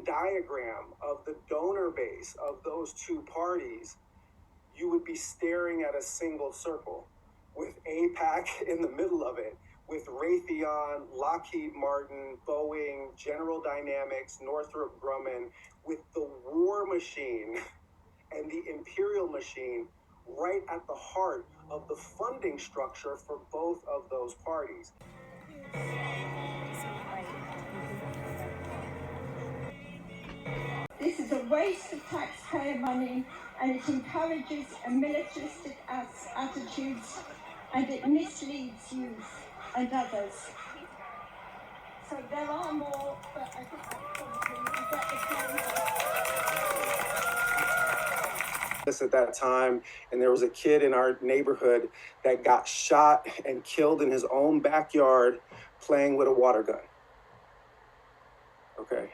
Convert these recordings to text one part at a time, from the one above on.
diagram of the donor base of those two parties, you would be staring at a single circle with AIPAC in the middle of it, with Raytheon, Lockheed Martin, Boeing, General Dynamics, Northrop Grumman, with the war machine and the imperial machine right at the heart of the funding structure for both of those parties. This is a waste of taxpayer money, and it encourages a militaristic attitudes, and it misleads youth and others. So there are more, but I think that's probably you get the point. At that time, and there was a kid in our neighborhood that got shot and killed in his own backyard playing with a water gun. Okay.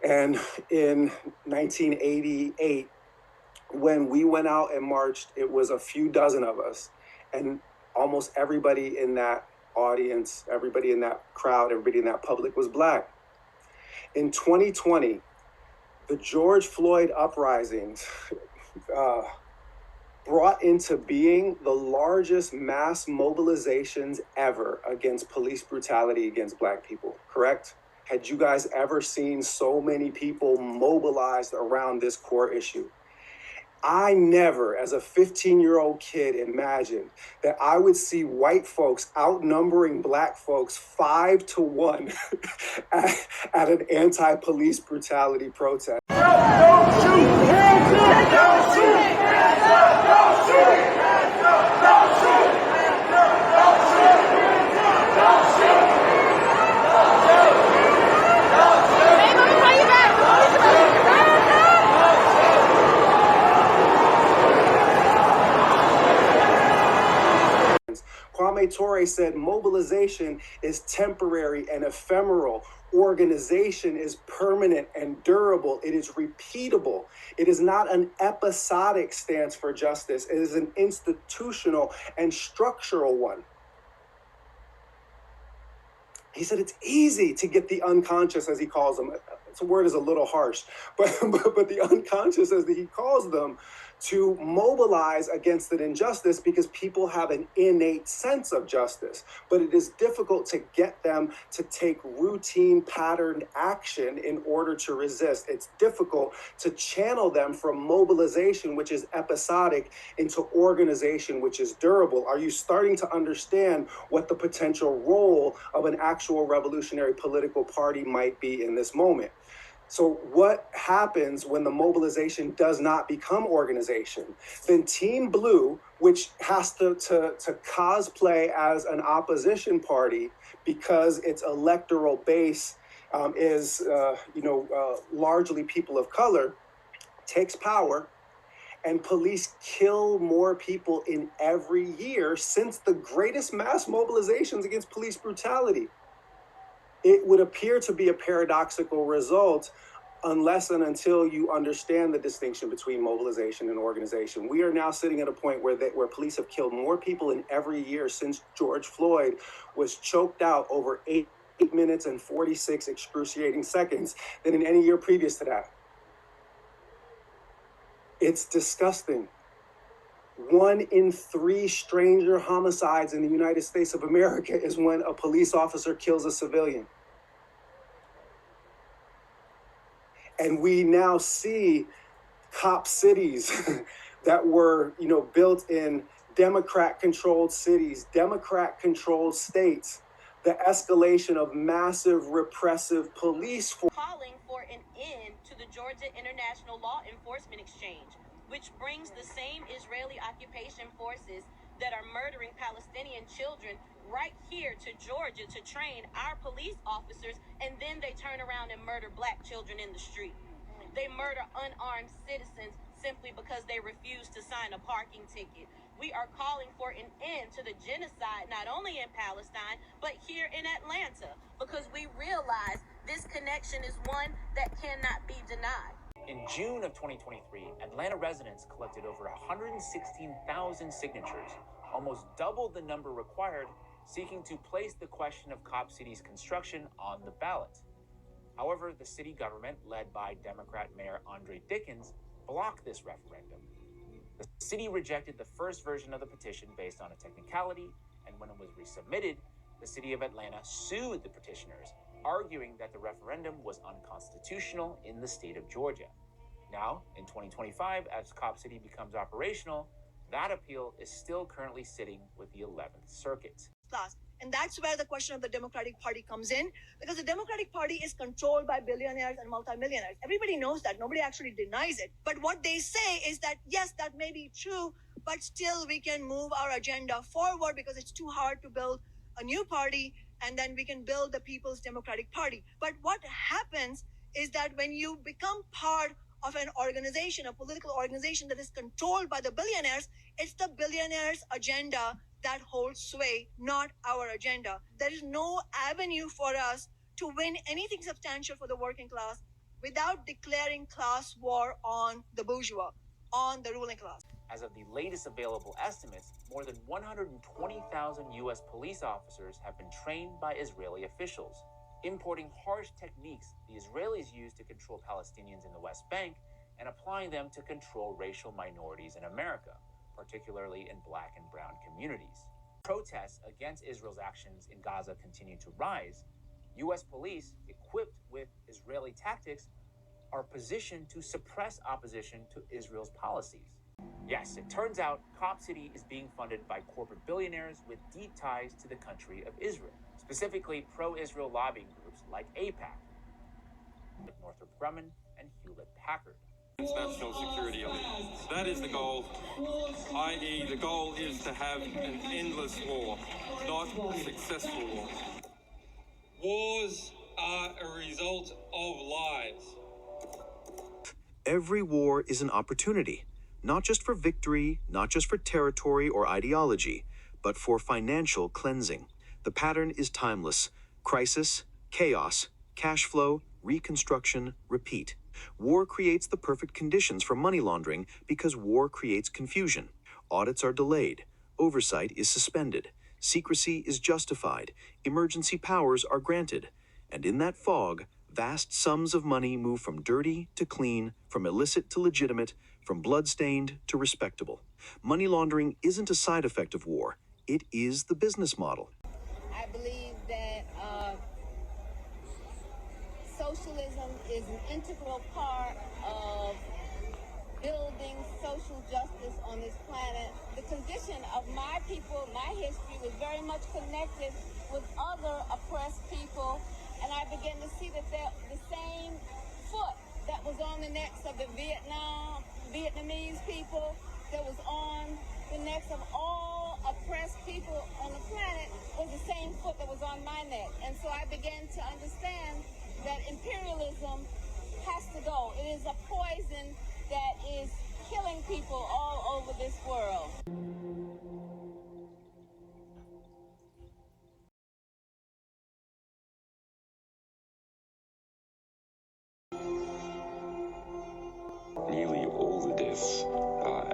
And in 1988, when we went out and marched, it was a few dozen of us, and almost everybody in that audience, everybody in that crowd, everybody in that public was Black. In 2020, the George Floyd uprisings brought into being the largest mass mobilizations ever against police brutality against Black people, correct? Had you guys ever seen so many people mobilized around this core issue? I never, as a 15-year-old kid, imagined that I would see white folks outnumbering Black folks 5-1 at an anti-police brutality protest. Don't shoot! Hands up! Don't shoot! Hands up! Don't shoot! Hands up! Don't shoot! Hands up! Don't shoot! Hands up! Don't shoot! Kwame Ture said mobilization is temporary and ephemeral. Organization is permanent and durable. It is repeatable. It is not an episodic stance for justice. It is an institutional and structural one. He said it's easy to get the unconscious, as he calls them. The word is a little harsh, but the unconscious, as he calls them, to mobilize against an injustice because people have an innate sense of justice. But it is difficult to get them to take routine patterned action in order to resist. It's difficult to channel them from mobilization, which is episodic, into organization, which is durable. Are you starting to understand what the potential role of an actual revolutionary political party might be in this moment? So what happens when the mobilization does not become organization? Then Team Blue, which has to cosplay as an opposition party because its electoral base is largely people of color, takes power, and police kill more people in every year since the greatest mass mobilizations against police brutality. It would appear to be a paradoxical result unless and until you understand the distinction between mobilization and organization. We are now sitting at a point where police have killed more people in every year since George Floyd was choked out over 8 minutes and 46 excruciating seconds than in any year previous to that. It's disgusting. 1 in 3 stranger homicides in the United States of America is when a police officer kills a civilian. And we now see cop cities that were, built in Democrat-controlled cities, Democrat-controlled states, the escalation of massive repressive police force. Calling for an end to the Georgia International Law Enforcement Exchange, which brings the same Israeli occupation forces that are murdering Palestinian children right here to Georgia to train our police officers, and then they turn around and murder Black children in the street. They murder unarmed citizens simply because they refuse to sign a parking ticket. We are calling for an end to the genocide, not only in Palestine, but here in Atlanta, because we realize this connection is one that cannot be denied. In June of 2023, Atlanta residents collected over 116,000 signatures, almost double the number required, seeking to place the question of Cop City's construction on the ballot. However, the city government, led by Democrat Mayor Andre Dickens, blocked this referendum. The city rejected the first version of the petition based on a technicality, and when it was resubmitted, the city of Atlanta sued the petitioners, arguing that the referendum was unconstitutional in the state of Georgia. Now, in 2025, as Cop City becomes operational, that appeal is still currently sitting with the 11th Circuit. And that's where the question of the Democratic Party comes in, because the Democratic Party is controlled by billionaires and multimillionaires. Everybody knows that. Nobody actually denies it. But what they say is that, yes, that may be true, but still we can move our agenda forward because it's too hard to build a new party, and then we can build the People's Democratic Party. But what happens is that when you become part of an organization, a political organization that is controlled by the billionaires, it's the billionaires' agenda that holds sway, not our agenda. There is no avenue for us to win anything substantial for the working class without declaring class war on the bourgeois, on the ruling class. As of the latest available estimates, more than 120,000 U.S. police officers have been trained by Israeli officials, importing harsh techniques the Israelis use to control Palestinians in the West Bank and applying them to control racial minorities in America, particularly in black and brown communities. Protests against Israel's actions in Gaza continue to rise. U.S. police, equipped with Israeli tactics, are positioned to suppress opposition to Israel's policies. Yes, it turns out Cop City is being funded by corporate billionaires with deep ties to the country of Israel, specifically pro-Israel lobbying groups like AIPAC, Northrop Grumman, and Hewlett-Packard. National security allegiance. That is the goal, i.e. the goal is to have an endless war, not a successful war. Wars are a result of lives. Every war is an opportunity, not just for victory, not just for territory or ideology, but for financial cleansing. The pattern is timeless: crisis, chaos, cash flow, reconstruction, repeat. War creates the perfect conditions for money laundering because war creates confusion. Audits are delayed. Oversight is suspended. Secrecy is justified. Emergency powers are granted. And in that fog, vast sums of money move from dirty to clean, from illicit to legitimate, from blood-stained to respectable. Money laundering isn't a side effect of war. It is the business model. I believe that socialism is an integral part of building social justice on this planet. The condition of my people, my history, was very much connected with other oppressed people, and I began to see that the same foot that was on the necks of the Vietnamese people, that was on the necks of all oppressed people on the planet, was the same foot that was on my neck. And so I began to understand that imperialism has to go. It is a poison that is killing people all over this world. Nearly all the deaths are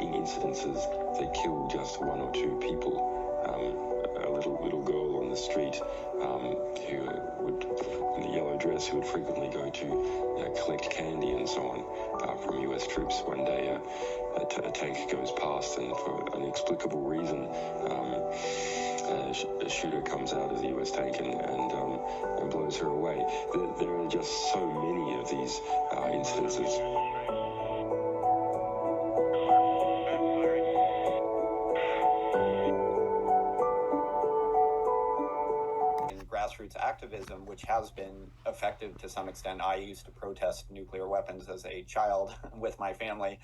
in incidences that kill just one or two people. A little girl on the street who would, in the yellow dress, who would frequently go to collect candy and so on from U.S. troops. One day a tank goes past, and for an inexplicable reason a shooter comes out of the U.S. tank and blows her away. There are just so many of these incidences. Grassroots activism, which has been effective to some extent. I used to protest nuclear weapons as a child with my family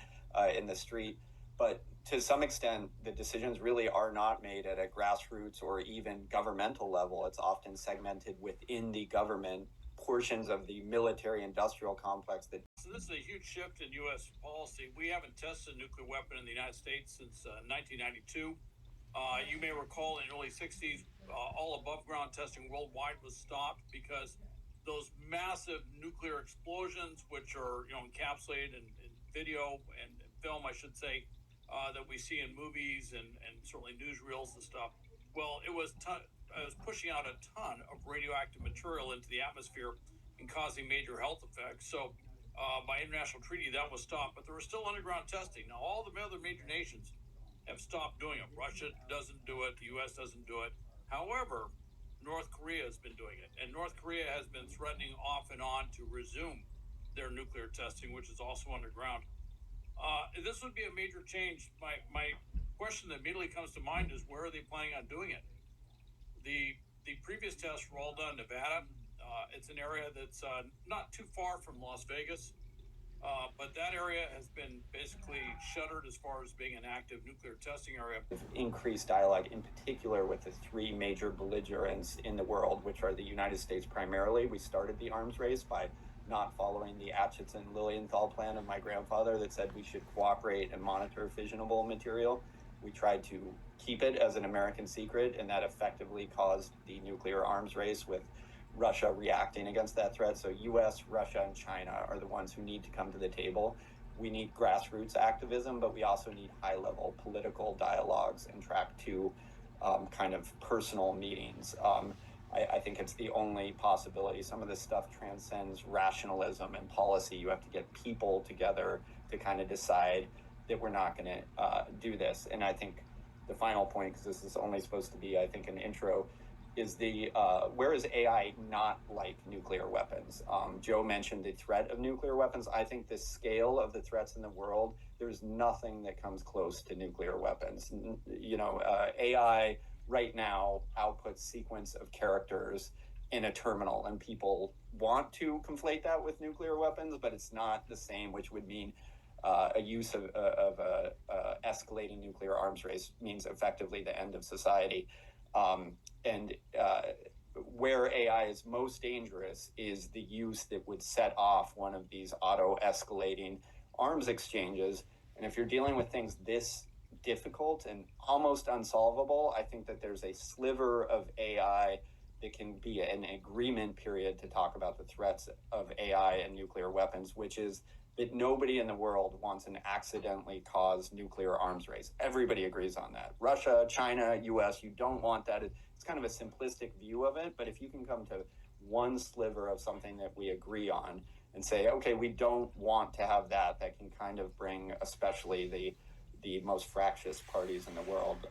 in the street, but to some extent, the decisions really are not made at a grassroots or even governmental level. It's often segmented within the government portions of the military-industrial complex. So this is a huge shift in U.S. policy. We haven't tested a nuclear weapon in the United States since 1992. You may recall in the early 60s, all above-ground testing worldwide was stopped because those massive nuclear explosions, which are encapsulated in video and film, I should say, that we see in movies and certainly newsreels and stuff. Well, it was pushing out a ton of radioactive material into the atmosphere and causing major health effects. So by international treaty, that was stopped, but there was still underground testing. Now, all the other major nations have stopped doing it. Russia doesn't do it. The U.S. doesn't do it. However, North Korea has been doing it, and North Korea has been threatening off and on to resume their nuclear testing, which is also underground. This would be a major change. My question that immediately comes to mind is, where are they planning on doing it? The previous tests were all done in Nevada. It's an area that's not too far from Las Vegas, but that area has been basically shuttered as far as being an active nuclear testing area. Increased dialogue, in particular with the three major belligerents in the world, which are the United States primarily. We started the arms race by not following the Acheson-Lilienthal plan of my grandfather that said we should cooperate and monitor fissionable material. We tried to keep it as an American secret, and that effectively caused the nuclear arms race, with Russia reacting against that threat. So US, Russia, and China are the ones who need to come to the table. We need grassroots activism, but we also need high-level political dialogues and track two kind of personal meetings. I think it's the only possibility. Some of this stuff transcends rationalism and policy. You have to get people together to kind of decide that we're not going to do this. And I think the final point, because this is only supposed to be, I think, an intro, is where is AI not like nuclear weapons? Joe mentioned the threat of nuclear weapons. I think the scale of the threats in the world, there's nothing that comes close to nuclear weapons. AI right now outputs sequence of characters in a terminal, and people want to conflate that with nuclear weapons, but it's not the same, which would mean a use of escalating nuclear arms race means effectively the end of society. Where AI is most dangerous is the use that would set off one of these auto-escalating arms exchanges. And if you're dealing with things this difficult and almost unsolvable, I think that there's a sliver of AI that can be an agreement period to talk about the threats of AI and nuclear weapons, which is that nobody in the world wants an accidentally caused nuclear arms race. Everybody agrees on that. Russia, China, US, you don't want that. It's kind of a simplistic view of it, but if you can come to one sliver of something that we agree on and say, okay, we don't want to have that, that can kind of bring especially the most fractious parties in the world,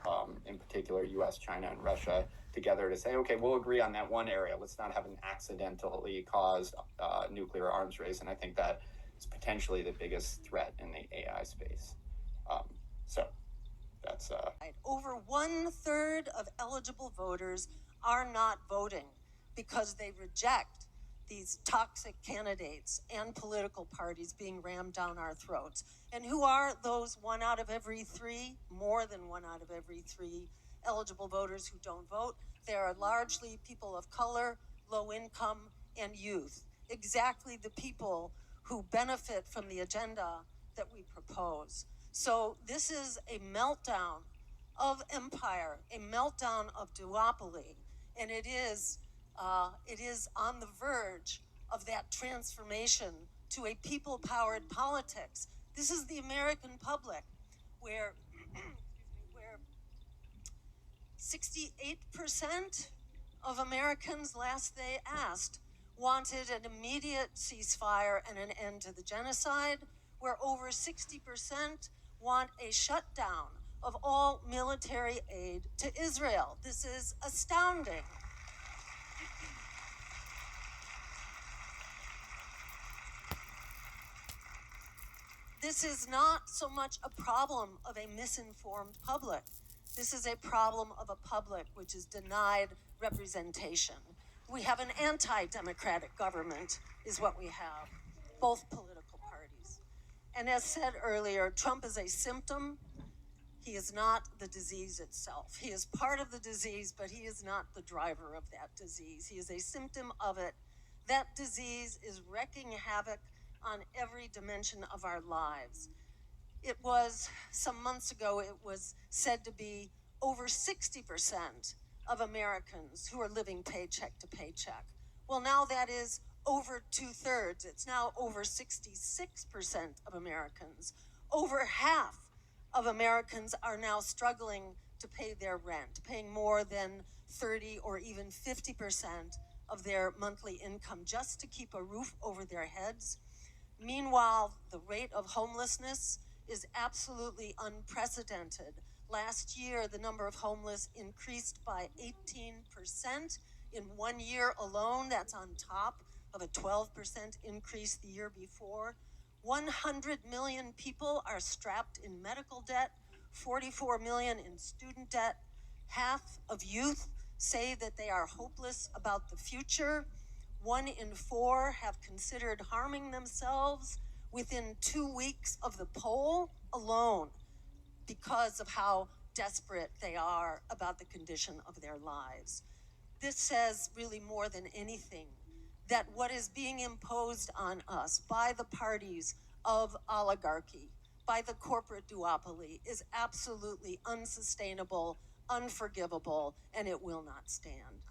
in particular US, China, and Russia, together to say, okay, we'll agree on that one area. Let's not have an accidentally caused nuclear arms race. And I think that is potentially the biggest threat in the AI space. So that's... Over 1/3 of eligible voters are not voting because they reject these toxic candidates and political parties being rammed down our throats. And who are those 1 out of every 3, more than 1 out of every 3 eligible voters who don't vote? They are largely people of color, low income, and youth. Exactly the people who benefit from the agenda that we propose. So this is a meltdown of empire, a meltdown of duopoly, and it is on the verge of that transformation to a people-powered politics. This is the American public, where 68% of Americans, last they asked, wanted an immediate ceasefire and an end to the genocide, where over 60% want a shutdown of all military aid to Israel. This is astounding. This is not so much a problem of a misinformed public. This is a problem of a public which is denied representation. We have an anti-democratic government, is what we have, both political parties. And as said earlier, Trump is a symptom. He is not the disease itself. He is part of the disease, but he is not the driver of that disease. He is a symptom of it. That disease is wreaking havoc on every dimension of our lives. It was, some months ago, it was said to be over 60% of Americans who are living paycheck to paycheck. Well, now that is over 2/3. It's now over 66% of Americans. Over half of Americans are now struggling to pay their rent, paying more than 30 or even 50% of their monthly income just to keep a roof over their heads. Meanwhile, the rate of homelessness is absolutely unprecedented. Last year, the number of homeless increased by 18% in 1 year alone. That's on top of a 12% increase the year before. 100 million people are strapped in medical debt, 44 million in student debt. Half of youth say that they are hopeless about the future. 1 in 4 have considered harming themselves within 2 weeks of the poll alone because of how desperate they are about the condition of their lives. This says really more than anything that what is being imposed on us by the parties of oligarchy, by the corporate duopoly, is absolutely unsustainable, unforgivable, and it will not stand.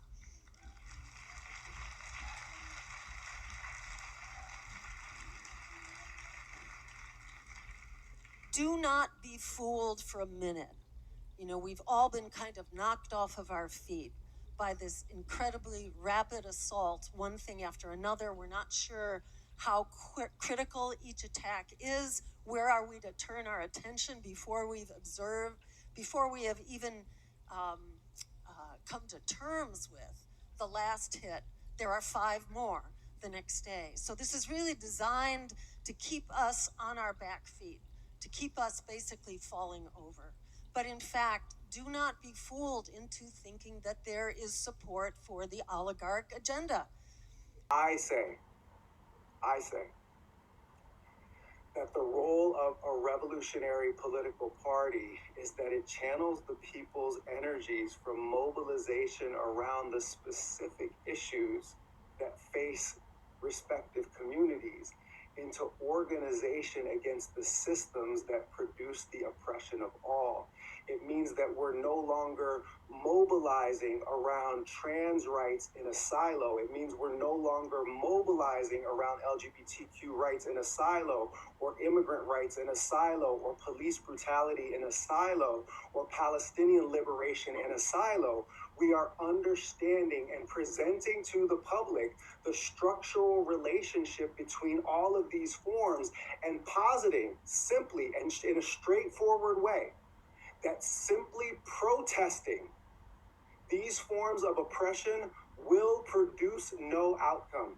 Do not be fooled for a minute. You know, we've all been kind of knocked off of our feet by this incredibly rapid assault, one thing after another. We're not sure how critical each attack is. Where are we to turn our attention before we've observed, before we have even come to terms with the last hit? There are 5 more the next day. So this is really designed to keep us on our back feet, to keep us basically falling over. But in fact, do not be fooled into thinking that there is support for the oligarch agenda. I say that the role of a revolutionary political party is that it channels the people's energies from mobilization around the specific issues that face respective communities into organization against the systems that produce the oppression of all. It means that we're no longer mobilizing around trans rights in a silo. It means we're no longer mobilizing around LGBTQ rights in a silo, or immigrant rights in a silo, or police brutality in a silo, or Palestinian liberation in a silo. We are understanding and presenting to the public the structural relationship between all of these forms, and positing simply and in a straightforward way that simply protesting these forms of oppression will produce no outcome.